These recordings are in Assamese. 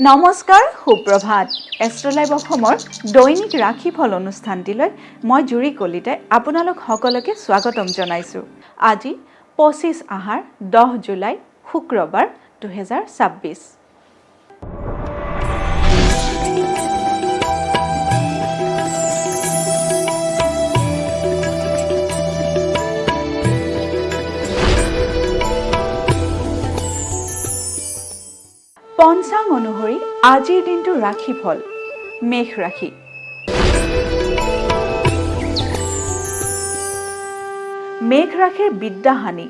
নমস্কাৰ সুপ্ৰভাত এষ্ট্ৰলাইভ অসমৰ দৈনিক ৰাশিফল অনুষ্ঠানটিলৈ মই জুৰি কলিতাই আপোনালোক সকলোকে স্বাগতম জনাইছোঁ। আজি 25 আহাৰ 10 জুলাই শুক্ৰবাৰ 2026। পঞ্চাং অনুসৰি আজিৰ দিনটো ৰাশিফল মেষ ৰাশি। মেষ ৰাশিৰ বিদ্যাহানি।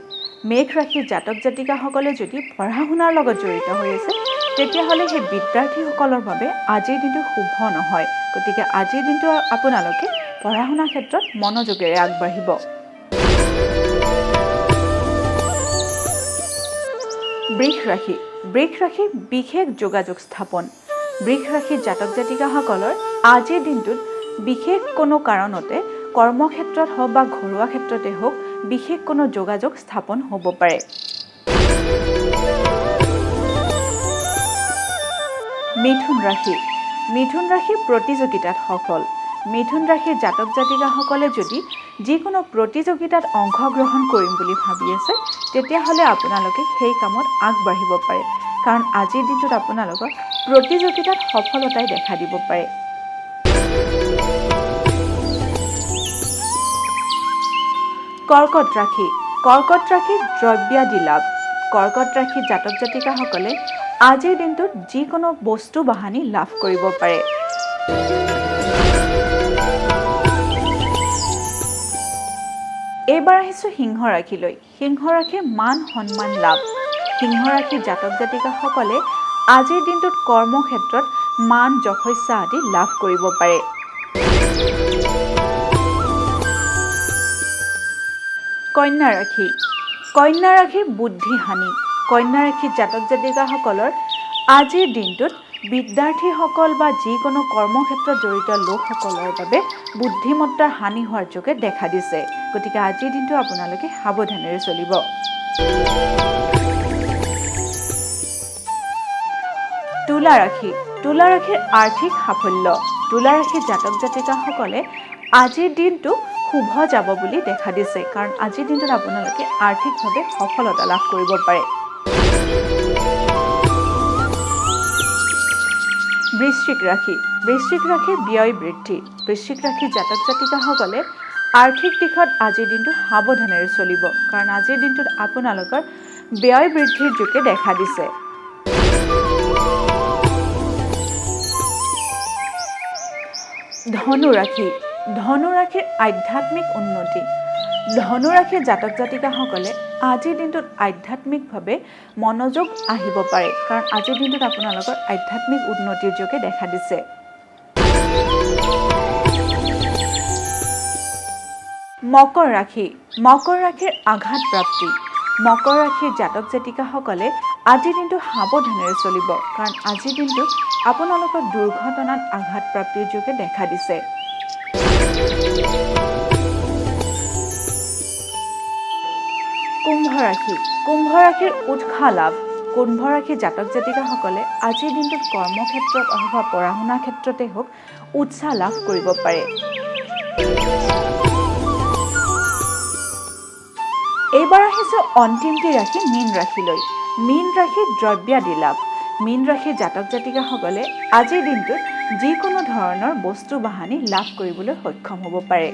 মেষ ৰাশিৰ জাতক জাতিকাসকলে যদি পঢ়া শুনাৰ লগত জড়িত হৈ আছে তেতিয়াহ'লে সেই বিদ্যাৰ্থীসকলৰ বাবে আজিৰ দিনটো শুভ নহয়। গতিকে আজিৰ দিনটো আপোনালোকে পঢ়া শুনাৰ ক্ষেত্ৰত মনোযোগেৰে আগবাঢ়িব। বৃষ ৰাশি। বৃষ ৰাশিৰ বিশেষ যোগাযোগ স্থাপন। বৃষ ৰাশিৰ জাতক জাতিকাসকলৰ আজিৰ দিনটোত বিশেষ কোনো কাৰণতে কৰ্মক্ষেত্ৰত হওক বা ঘৰুৱা ক্ষেত্ৰতে হওক বিশেষ কোনো যোগাযোগ স্থাপন হ'ব পাৰে। মিথুন ৰাশি। মিথুন ৰাশিৰ প্ৰতিযোগিতাত সফল। মিথুন ৰাশিৰ জাতক জাতিকাসকলে যদি যিকোনো প্ৰতিযোগিতাত অংশগ্ৰহণ কৰিম বুলি ভাবি আছে তেতিয়াহ'লে আপোনালোকে সেই কামত আগবাঢ়িব পাৰে, কাৰণ আজিৰ দিনটোত আপোনালোকৰ প্ৰতিযোগিতাত সফলতাই দেখা দিব পাৰে। কৰ্কট ৰাশি। কৰ্কট ৰাশিৰ দ্ৰব্যাদি লাভ। কৰ্কট ৰাশিৰ জাতক জাতিকাসকলে আজিৰ দিনটোত যিকোনো বস্তু বাহানি লাভ কৰিব পাৰে। এইবাৰ আহিছোঁ সিংহ ৰাশিলৈ। সিংহ ৰাশিৰ মান সন্মান লাভ। সিংহ ৰাশিৰ জাতক জাতিকাসকলে আজিৰ দিনটোত কৰ্মক্ষেত্ৰত মান যশস্যা আদি লাভ কৰিব পাৰে। কন্যা ৰাশি। কন্যা ৰাশিৰ বুদ্ধিহানি। কন্যা ৰাশিৰ জাতক জাতিকাসকলৰ আজিৰ দিনটোত বিদ্যাৰ্থীসকল বা যিকোনো কৰ্মক্ষেত্ৰত জড়িত লোকসকলৰ বাবে বুদ্ধিমত্তাৰ হানি হোৱাৰ যোগে দেখা দিছে। গতিকে আজিৰ দিনটো আপোনালোকে সাৱধানেৰে চলিব। তুলা ৰাশি। তুলা ৰাশিৰ আৰ্থিক সাফল্য। তুলা ৰাশিৰ জাতক জাতিকাসকলে আজিৰ দিনটো শুভ যাব বুলি দেখা দিছে, কাৰণ আজিৰ দিনটোত আপোনালোকে আৰ্থিকভাৱে সফলতা লাভ কৰিব পাৰে। বৃশ্চিক ৰাশি। বৃশ্চিক ৰাশিৰ ব্যয় বৃদ্ধি। বৃশ্চিক ৰাশিৰ জাতক জাতিকাসকলে আৰ্থিক দিশত আজিৰ দিনটো সাৱধানেৰে চলিব, কাৰণ আজিৰ দিনটোত আপোনালোকৰ ব্যয় বৃদ্ধিৰ যোগে দেখা দিছে। ধনু ৰাশি। ধনু ৰাশিৰ আধ্যাত্মিক উন্নতি। ধনু ৰাশিৰ জাতক জাতিকাসকলে আজিৰ দিনটোত আধ্যাত্মিকভাৱে মনোযোগ আহিব পাৰে, কাৰণ আজিৰ দিনটোত আপোনালোকৰ আধ্যাত্মিক উন্নতিৰ যোগে দেখা দিছে। মকৰ ৰাশি। মকৰ ৰাশিৰ আঘাত প্ৰাপ্তি। মকৰ ৰাশিৰ জাতক জাতিকাসকলে আজিৰ দিনটো সাৱধানেৰে চলিব, কাৰণ আজিৰ দিনটোত আপোনালোকৰ দুৰ্ঘটনাত আঘাত প্ৰাপ্তিৰ যোগে দেখা দিছে। কুম্ভ ৰাশি। কুম্ভ ৰাশিৰ উৎসাহ লাভ। কুম্ভ ৰাশিৰ জাতক জাতিকাসকলে আজিৰ দিনটোত কৰ্মক্ষেত্ৰত অথবা পঢ়া শুনাৰ ক্ষেত্ৰতে হওক উৎসাহ লাভ কৰিব পাৰে। এইবাৰ আহিছোঁ অন্তিমটি ৰাশি মীন ৰাশিলৈ। মীন ৰাশিৰ দ্ৰব্যাদি লাভ। মীন ৰাশিৰ জাতক জাতিকাসকলে আজিৰ দিনটোত যিকোনো ধৰণৰ বস্তু বাহানি লাভ কৰিবলৈ সক্ষম হ'ব পাৰে।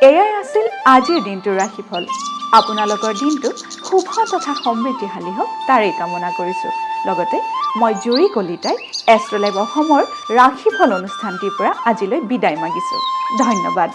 এয়াই আছিল আজিৰ দিনটোৰ ৰাশিফল। আপোনালোকৰ দিনটো শুভ তথা সমৃদ্ধিশালী হওক তাৰেই কামনা কৰিছোঁ। লগতে মই জুৰি কলিতাই এষ্ট্ৰলাইভ অসমৰ ৰাশিফল অনুষ্ঠানটিৰ পৰা আজিলৈ বিদায় মাগিছোঁ। ধন্যবাদ।